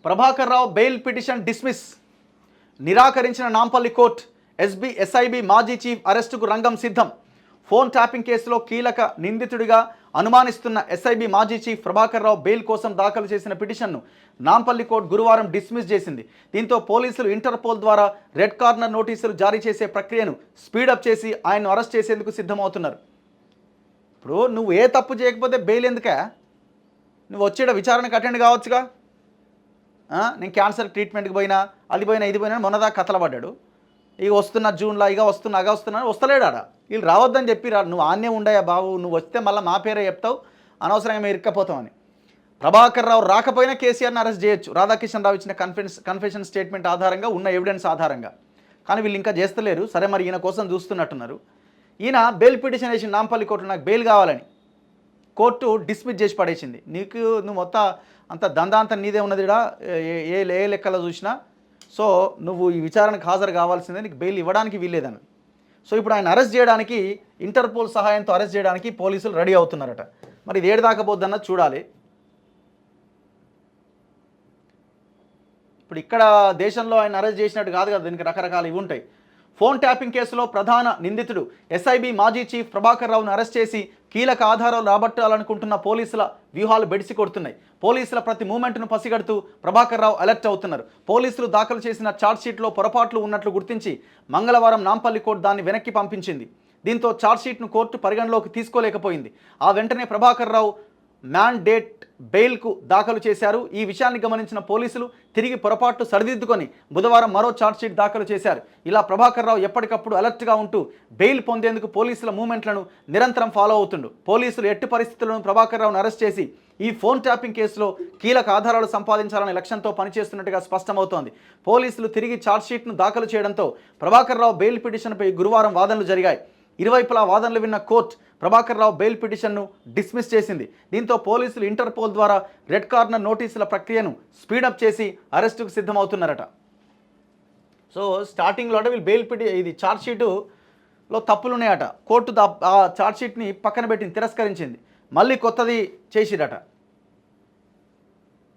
Prabhakar Rao bail petition dismiss. నిరాకరించిన Nampally court. SIB మాజీ chief అరెస్టుకు రంగం సిద్ధం. ఫోన్ ట్యాపింగ్ కేసులో కీలక నిందితుడిగా అనుమానిస్తున్న ఎస్ఐబి మాజీ చీఫ్ ప్రభాకర్ రావు బెయిల్ కోసం దాఖలు చేసిన పిటిషన్ను నాంపల్లి కోర్టు గురువారం డిస్మిస్ చేసింది. దీంతో పోలీసులు ఇంటర్పోల్ ద్వారా రెడ్ కార్నర్ నోటీసులు జారీ చేసే ప్రక్రియను స్పీడప్ చేసి ఆయన్ను అరెస్ట్ చేసేందుకు సిద్ధమవుతున్నారు. ఇప్పుడు నువ్వు ఏ తప్పు చేయకపోతే బెయిల్ ఎందుకే? నువ్వు వచ్చేట విచారణకు అటెండ్ కావచ్చుగా. నేను క్యాన్సర్ ట్రీట్మెంట్కి పోయినా, అది పోయినా, ఇది పోయినా మొన్నదాకా కథల పడ్డాడు. ఇక వస్తున్న జూన్లో ఇక వస్తున్నా వస్తలేడు ఆడ. వీళ్ళు రావద్దని చెప్పి నువ్వు ఆన్నే ఉండయా బాబు, నువ్వు వస్తే మళ్ళీ మా పేరే చెప్తావు, అనవసరంగా మేము ఇరుక్కపోతామని. ప్రభాకర్ రావు రాకపోయినా కేసీఆర్ని అరెస్ట్ చేయొచ్చు, రాధాకిషన్ రావు ఇచ్చిన కన్ఫెషన్ స్టేట్మెంట్ ఆధారంగా, ఉన్న ఎవిడెన్స్ ఆధారంగా. కానీ వీళ్ళు ఇంకా చేస్తలేరు. సరే, మరి ఈయన కోసం చూస్తున్నట్టున్నారు. ఈయన బెయిల్ పిటిషన్ వేసి నాంపల్లి కోర్టు నాకు బెయిల్ కావాలని కోర్టు డిస్మిస్ చేసి పడేసింది. నువ్వు మొత్తం అంత దందాంతం నీదే ఉన్నదిడా, ఏ లెక్కలో చూసినా. సో నువ్వు ఈ విచారణకు హాజరు కావాల్సిందే, నీకు బెయిల్ ఇవ్వడానికి వీల్లేదని. సో ఇప్పుడు ఆయన అరెస్ట్ చేయడానికి, ఇంటర్పోల్ సహాయంతో అరెస్ట్ చేయడానికి పోలీసులు రెడీ అవుతున్నారట. మరి ఇది ఏడు దాకా పోద్దన్నది చూడాలి. ఇప్పుడు ఇక్కడ దేశంలో ఆయన అరెస్ట్ చేసినట్టు కాదు కదా, దీనికి రకరకాల ఇవి ఉంటాయి. ఫోన్ ట్యాపింగ్ కేసులో ప్రధాన నిందితుడు ఎస్ఐబి మాజీ చీఫ్ ప్రభాకర్ రావును అరెస్ట్ చేసి కీలక ఆధారాలు రాబట్టాలనుకుంటున్న పోలీసుల వ్యూహాలు బెడిసి కొడుతున్నాయి. పోలీసుల ప్రతి మూమెంట్ను పసిగడుతూ ప్రభాకర్ రావు అలర్ట్ అవుతున్నారు. పోలీసులు దాఖలు చేసిన ఛార్జ్షీట్లో పొరపాట్లు ఉన్నట్లు గుర్తించి మంగళవారం నాంపల్లి కోర్టు దాన్ని వెనక్కి పంపించింది. దీంతో ఛార్జ్షీట్ను కోర్టు పరిగణలోకి తీసుకోలేకపోయింది. ఆ వెంటనే ప్రభాకర్ రావు మ్యాండేట్ బెయిల్కు దాఖలు చేశారు. ఈ విషయాన్ని గమనించిన పోలీసులు తిరిగి పొరపాట్లు సరిదిద్దుకొని బుధవారం మరో ఛార్జ్షీట్ దాఖలు చేశారు. ఇలా ప్రభాకర్ రావు ఎప్పటికప్పుడు అలర్ట్గా ఉంటూ బెయిల్ పొందేందుకు పోలీసుల మూమెంట్లను నిరంతరం ఫాలో అవుతుండు. పోలీసులు ఎట్టి పరిస్థితుల్లోనూ ప్రభాకర్ రావును అరెస్ట్ చేసి ఈ ఫోన్ ట్యాపింగ్ కేసులో కీలక ఆధారాలు సంపాదించాలనే లక్ష్యంతో పనిచేస్తున్నట్టుగా స్పష్టమవుతోంది. పోలీసులు తిరిగి ఛార్జ్షీట్ను దాఖలు చేయడంతో ప్రభాకర్ రావు బెయిల్ పిటిషన్పై గురువారం వాదనలు జరిగాయి. ఇరువైపులా వాదనలు విన్న కోర్టు ప్రభాకర్ రావు బెయిల్ పిటిషన్ను డిస్మిస్ చేసింది. దీంతో పోలీసులు ఇంటర్పోల్ ద్వారా రెడ్ కార్నర్ నోటీసుల ప్రక్రియను స్పీడప్ చేసి అరెస్టుకు సిద్ధమవుతున్నారట. సో స్టార్టింగ్లో అంటే వీళ్ళు బెయిల్ ఇది ఛార్జ్షీటులో తప్పులు ఉన్నాయట. కోర్టు ఆ ఛార్జ్షీట్ని పక్కన పెట్టింది, తిరస్కరించింది. మళ్ళీ కొత్తది చేసిరట.